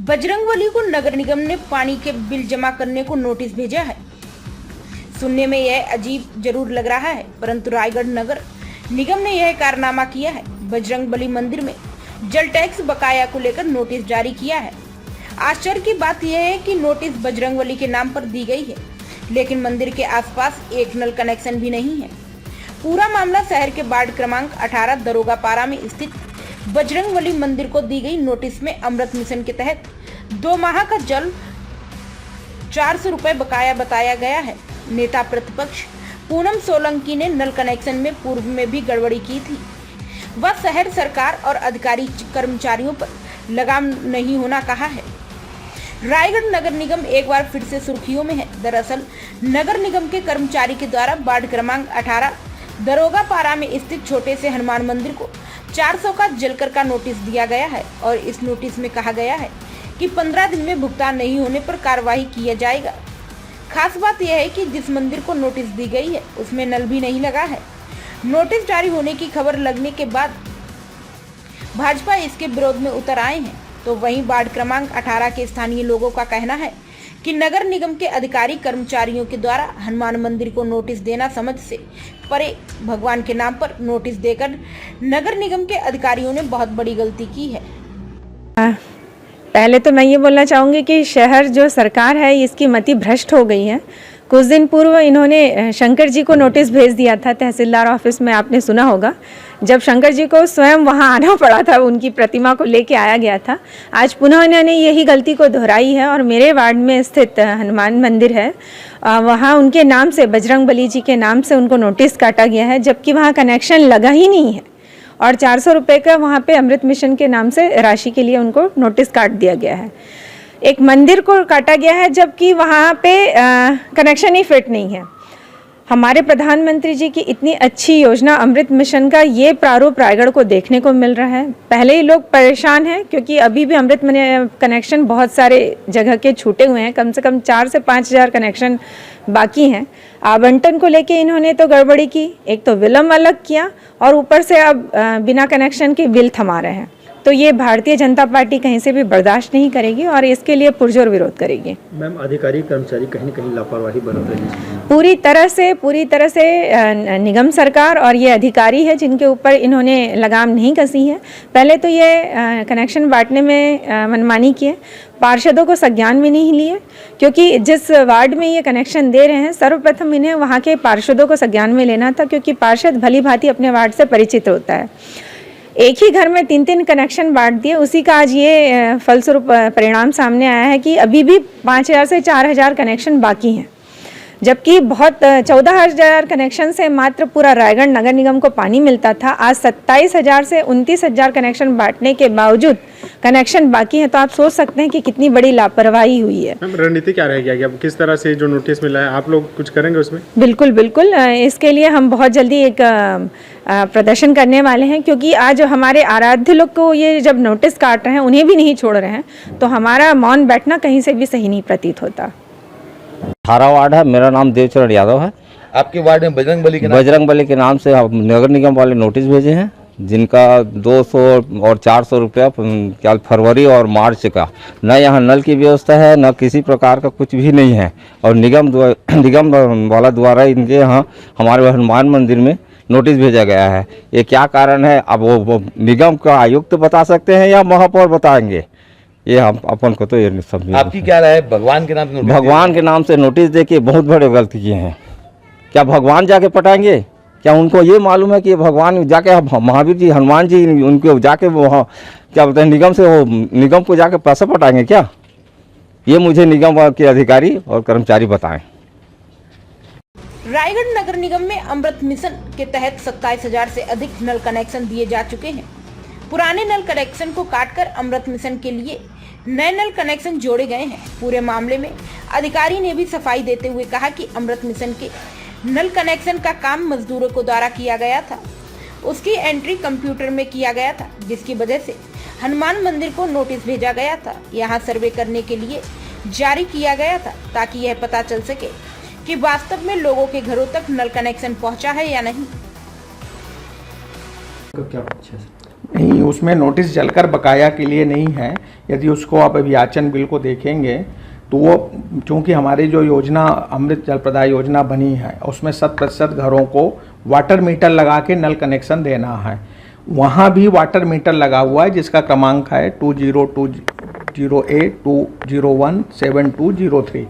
बजरंगबली को नगर निगम ने पानी के बिल जमा करने को नोटिस भेजा है। सुनने में यह अजीब जरूर लग रहा है, परंतु रायगढ़ नगर निगम ने यह कारनामा किया है। बजरंगबली मंदिर में जल टैक्स बकाया को लेकर नोटिस जारी किया है। आश्चर्य की बात यह है कि नोटिस बजरंगबली के नाम पर दी गई है, लेकिन मंदिर के आसपास एक नल कनेक्शन भी नहीं है। पूरा मामला शहर के वार्ड क्रमांक 18 दरोगा पारा में स्थित बजरंगबली मंदिर को दी गई नोटिस में अमृत मिशन के तहत 2 माह का जल 400 रुपए बकाया बताया गया है। नेता प्रतिपक्ष पूनम सोलंकी ने नल कनेक्शन में पूर्व में भी गड़बड़ी की थी। वह शहर सरकार और अधिकारी कर्मचारियों पर लगाम नहीं होना कहा है। रायगढ़ नगर निगम एक बार फिर से सुर्खियों में है। दरअसल नगर निगम के कर्मचारी के द्वारा वार्ड क्रमांक 18 दरोगा पारा में स्थित छोटे से हनुमान मंदिर को 400 का जलकर का नोटिस दिया गया है और इस नोटिस में कहा गया है कि 15 दिन में भुगतान नहीं होने पर कार्रवाई किया जाएगा। खास बात यह है कि जिस मंदिर को नोटिस दी गई है उसमें नल भी नहीं लगा है। नोटिस जारी होने की खबर लगने के बाद भाजपा इसके विरोध में उतर आए हैं, तो वहीं वार्ड क्रमांक 18 के स्थानीय लोगों का कहना है कि नगर निगम के अधिकारी कर्मचारियों के द्वारा हनुमान मंदिर को नोटिस देना समझ से परे। भगवान के नाम पर नोटिस देकर नगर निगम के अधिकारियों ने बहुत बड़ी गलती की है। पहले तो मैं ये बोलना चाहूँगी कि शहर जो सरकार है इसकी मति भ्रष्ट हो गई है। कुछ दिन पूर्व इन्होंने शंकर जी को नोटिस भेज दिया था तहसीलदार ऑफिस में, आपने सुना होगा। जब शंकर जी को स्वयं वहां आना पड़ा था, उनकी प्रतिमा को लेके आया गया था। आज पुनः इन्होंने यही गलती को दोहराई है और मेरे वार्ड में स्थित हनुमान मंदिर है, वहाँ उनके नाम से, बजरंगबली जी के नाम से उनको नोटिस काटा गया है, जबकि वहाँ कनेक्शन लगा ही नहीं है और 400 रुपये का वहाँ पे अमृत मिशन के नाम से राशि के लिए उनको नोटिस काट दिया गया है। एक मंदिर को काटा गया है जबकि वहाँ पे कनेक्शन ही फिट नहीं है। हमारे प्रधानमंत्री जी की इतनी अच्छी योजना अमृत मिशन का ये प्रारूप रायगढ़ को देखने को मिल रहा है। पहले ही लोग परेशान हैं क्योंकि अभी भी अमृत कनेक्शन बहुत सारे जगह के छूटे हुए हैं। कम से कम 4 से 5 हज़ार कनेक्शन बाकी हैं। आवंटन को लेके इन्होंने तो गड़बड़ी की, एक तो विलम्ब अलग किया और ऊपर से अब बिना कनेक्शन के बिल थमा रहे हैं। तो ये भारतीय जनता पार्टी कहीं से भी बर्दाश्त नहीं करेगी और इसके लिए पुरजोर विरोध करेगी। मैम, अधिकारी कर्मचारी कहीं न कहीं लापरवाही बरत रहे हैं। पूरी तरह से निगम सरकार और ये अधिकारी है जिनके ऊपर इन्होंने लगाम नहीं कसी है। पहले तो ये कनेक्शन बांटने में मनमानी की है, पार्षदों को संज्ञान में नहीं लिए, क्योंकि जिस वार्ड में ये कनेक्शन दे रहे हैं सर्वप्रथम इन्हें वहाँ के पार्षदों को संज्ञान में लेना था, क्योंकि पार्षद भली भांति अपने वार्ड से परिचित होता है। एक ही घर में 3-3 कनेक्शन बांट दिए, उसी का आज ये फलस्वरूप परिणाम सामने आया है कि अभी भी 5000 से 4000 कनेक्शन बाकी हैं, जबकि बहुत 14,000 कनेक्शन से मात्र पूरा रायगढ़ नगर निगम को पानी मिलता था। आज 27,000 से 29,000 कनेक्शन बांटने के बावजूद कनेक्शन बाकी है, तो आप सोच सकते हैं कि कितनी बड़ी लापरवाही हुई है। रणनीति क्या रहेगी? अब किस तरह से जो नोटिस मिला है आप लोग कुछ करेंगे उसमें? बिल्कुल बिल्कुल, इसके लिए हम बहुत जल्दी एक प्रदर्शन करने वाले हैं, क्योंकि आज हमारे आराध्य लोग को ये जब नोटिस काट रहे हैं, उन्हें भी नहीं छोड़ रहे हैं, तो हमारा मौन बैठना कहीं से भी सही नहीं प्रतीत होता। 18 वार्ड है, मेरा नाम देवचरण यादव है। आपके वार्ड में बजरंगबली के नाम से नगर निगम वाले नोटिस भेजे हैं, जिनका 200 और 400 रुपया क्या फरवरी और मार्च का। न यहाँ नल की व्यवस्था है, न किसी प्रकार का कुछ भी नहीं है, और निगम वाला द्वारा इनके यहाँ हमारे हनुमान मंदिर में नोटिस भेजा गया है। ये क्या कारण है? अब वो निगम का आयुक्त बता सकते हैं या महापौर बताएंगे, ये हम अपन को तो ये नहीं समझ। आपकी क्या राय है? भगवान के नाम से नोटिस दे के बहुत बड़े गलती किए हैं। क्या भगवान जाके पटाएंगे? क्या उनको ये मालूम है कि भगवान जाके महावीर जी, हनुमान जी, उनको जाके वहाँ क्या बोलते हैं निगम को जाके पैसा पटाएंगे क्या? ये मुझे निगम के अधिकारी और कर्मचारी बताएं। रायगढ़ नगर निगम में अमृत मिशन के तहत 27,000 से अधिक नल कनेक्शन दिए जा चुके हैं। पुराने नल कनेक्शन को काटकर अमृत मिशन के लिए नए नल कनेक्शन जोड़े गए हैं। पूरे मामले में अधिकारी ने भी सफाई देते हुए कहा कि अमृत मिशन के नल कनेक्शन का काम मजदूरों को द्वारा किया गया था, उसकी एंट्री कंप्यूटर में किया गया था, जिसकी वजह से हनुमान मंदिर को नोटिस भेजा गया था। यहाँ सर्वे करने के लिए जारी किया गया था, ताकि यह पता चल सके कि वास्तव में लोगों के घरों तक नल कनेक्शन पहुंचा है या नहीं। क्या नहीं, उसमें नोटिस जलकर बकाया के लिए नहीं है। यदि उसको आप अभियाचन बिल को देखेंगे तो वो चूँकि हमारी जो योजना अमृत जल प्रदाय योजना बनी है उसमें 100% घरों को वाटर मीटर लगा के नल कनेक्शन देना है। वहाँ भी वाटर मीटर लगा हुआ है जिसका क्रमांक है 202082017203।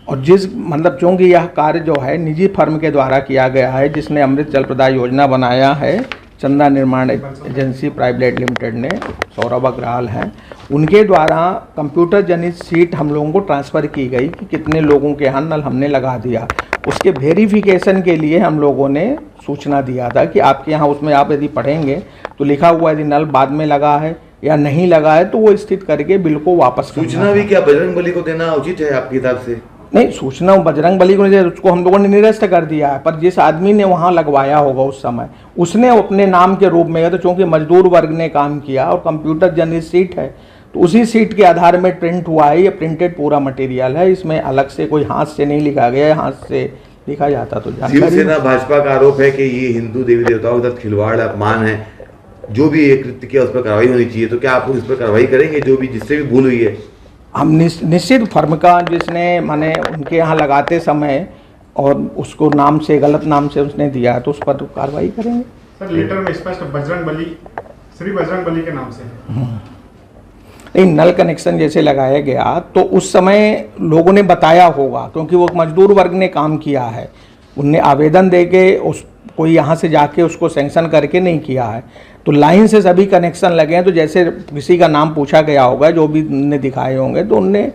और जिस मतलब चूँकि यह कार्य जो है निजी फर्म के द्वारा किया गया है जिसने अमृत जल प्रदाय योजना बनाया है, चंदा निर्माण एजेंसी प्राइवेट लिमिटेड ने, सौरभ अग्रवाल हैं, उनके द्वारा कंप्यूटर जनित सीट हम लोगों को ट्रांसफ़र की गई कि कितने लोगों के यहाँ नल हमने लगा दिया। उसके वेरिफिकेशन के लिए हम लोगों ने सूचना दिया था कि आपके यहाँ, उसमें आप यदि पढ़ेंगे तो लिखा हुआ यदि नल बाद में लगा है या नहीं लगा है तो वो स्थित करके बिल को वापस सूचना भी क्या बजरंगबली को देना उचित है आपके हिसाब से? नहीं, सूचना बजरंगबली को नहीं, उसको हम लोगों ने निरस्त कर दिया है। पर जिस आदमी ने वहाँ लगवाया होगा उस समय उसने अपने नाम के रूप में, तो चूँकि मजदूर वर्ग ने काम किया और कंप्यूटर जनित सीट है तो उसी सीट के आधार में प्रिंट हुआ है। ये प्रिंटेड पूरा मटेरियल है, इसमें अलग से कोई हाथ से नहीं लिखा गया है। हाथ से लिखा जाता तो शिवसेना भाजपा का आरोप है कि ये हिंदू देवी देवताओं के साथ खिलवाड़, अपमान है। जो भी ये कृत्य किया उस पर कार्रवाई होनी चाहिए, तो क्या आप लोग इस पर कार्रवाई करेंगे जो भी जिससे भी भूल हुई है? हम निश्चित फर्म का जिसने माने उनके यहाँ लगाते समय और उसको नाम से, गलत नाम से उसने दिया है तो उस पर तो कार्रवाई करेंगे। सर लेटर में स्पष्ट बजरंगबली, श्री बजरंगबली के नाम से है। नहीं, नल कनेक्शन जैसे लगाया गया तो उस समय लोगों ने बताया होगा क्योंकि वो मजदूर वर्ग ने काम किया है। उनने आवेदन दे के उस कोई यहाँ से जाके उसको सैंक्शन करके नहीं किया है। तो लाइन से सभी कनेक्शन लगे हैं, तो जैसे किसी का नाम पूछा गया होगा, जो भी उनने दिखाए होंगे, तो उनने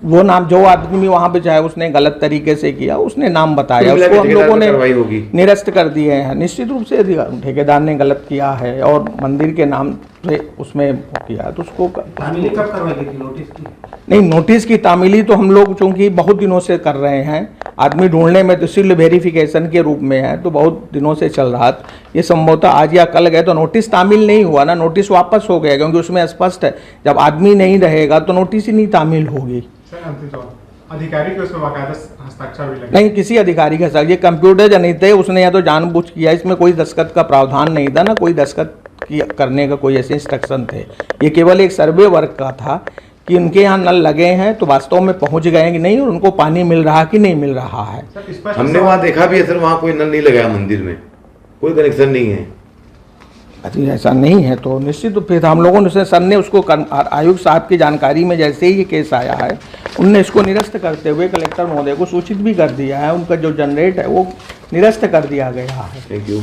वो नाम, जो आदमी वहाँ पे चाहे उसने गलत तरीके से किया, उसने नाम बताया, उसको हम लोगों ने निरस्त कर दिए हैं। निश्चित रूप से ठेकेदार ने गलत किया है और मंदिर के नाम से उसमें किया तो उसको तामीली कब करवाई गई थी नोटिस की? नहीं, नोटिस की तामीली तो हम लोग चूँकि बहुत दिनों से कर रहे हैं, आदमी ढूंढने में तो सिर्फ वेरिफिकेशन के रूप में है तो बहुत दिनों से चल रहा था। ये संभवतः आज या कल गए तो नोटिस तामील नहीं हुआ ना, नोटिस वापस हो गया क्योंकि उसमें स्पष्ट है जब आदमी नहीं रहेगा तो नोटिस ही नहीं तामील होगी। अधिकारी के उसमें बाकायदा हस्ताक्षर भी लगे? नहीं, किसी अधिकारी का हस्ताक्षर, ये कंप्यूटर जनित है, उसने या तो जानबूझ किया, इसमें कोई दस्तखत का प्रावधान नहीं था ना, कोई दस्तखत करने का कोई ऐसे इंस्ट्रक्शन थे। ये केवल एक सर्वे वर्क का था कि उनके यहाँ नल लगे हैं तो वास्तव में पहुंच गए कि नहीं और उनको पानी मिल रहा कि नहीं मिल रहा है। हमने वहाँ देखा भी है सर, वहाँ कोई नल नहीं लगाया, मंदिर में कोई कनेक्शन नहीं है। यदि ऐसा नहीं है तो निश्चित तो फिर हम लोगों ने, सर ने उसको आयुक्त साहब की जानकारी में जैसे ही ये केस आया है उनने इसको निरस्त करते हुए कलेक्टर महोदय को सूचित भी कर दिया है। उनका जो जनरेट है वो निरस्त कर दिया गया है। Thank you.